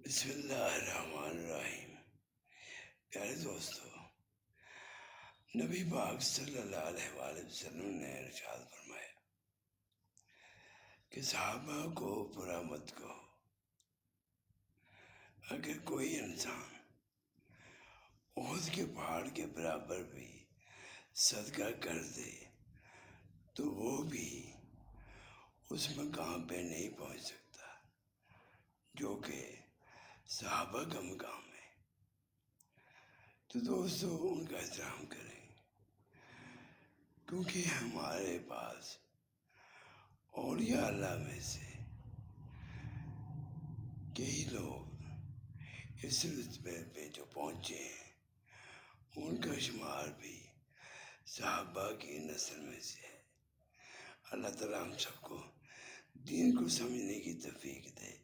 بسم اللہ الرحمن الرحیم۔ پیارے دوستو، نبی پاک صلی اللہ علیہ وآلہ وسلم نے ارشاد فرمایا کہ صحابہ کو برا مت کہو۔ اگر کوئی انسان احد کے پہاڑ کے برابر بھی صدقہ کر دے تو وہ بھی اس مقام پہ نہیں پہنچ سکتا جو کہ صحابہ کا مقام ہے۔ تو دوستو، ان کا احترام کریں، کیونکہ ہمارے پاس اولیاء اللہ میں سے کئی لوگ اس رتبے پہ جو پہنچے ہیں، ان کا شمار بھی صحابہ کی نسل میں سے ہے۔ اللہ تعالیٰ ہم سب کو دین کو سمجھنے کی توفیق دے۔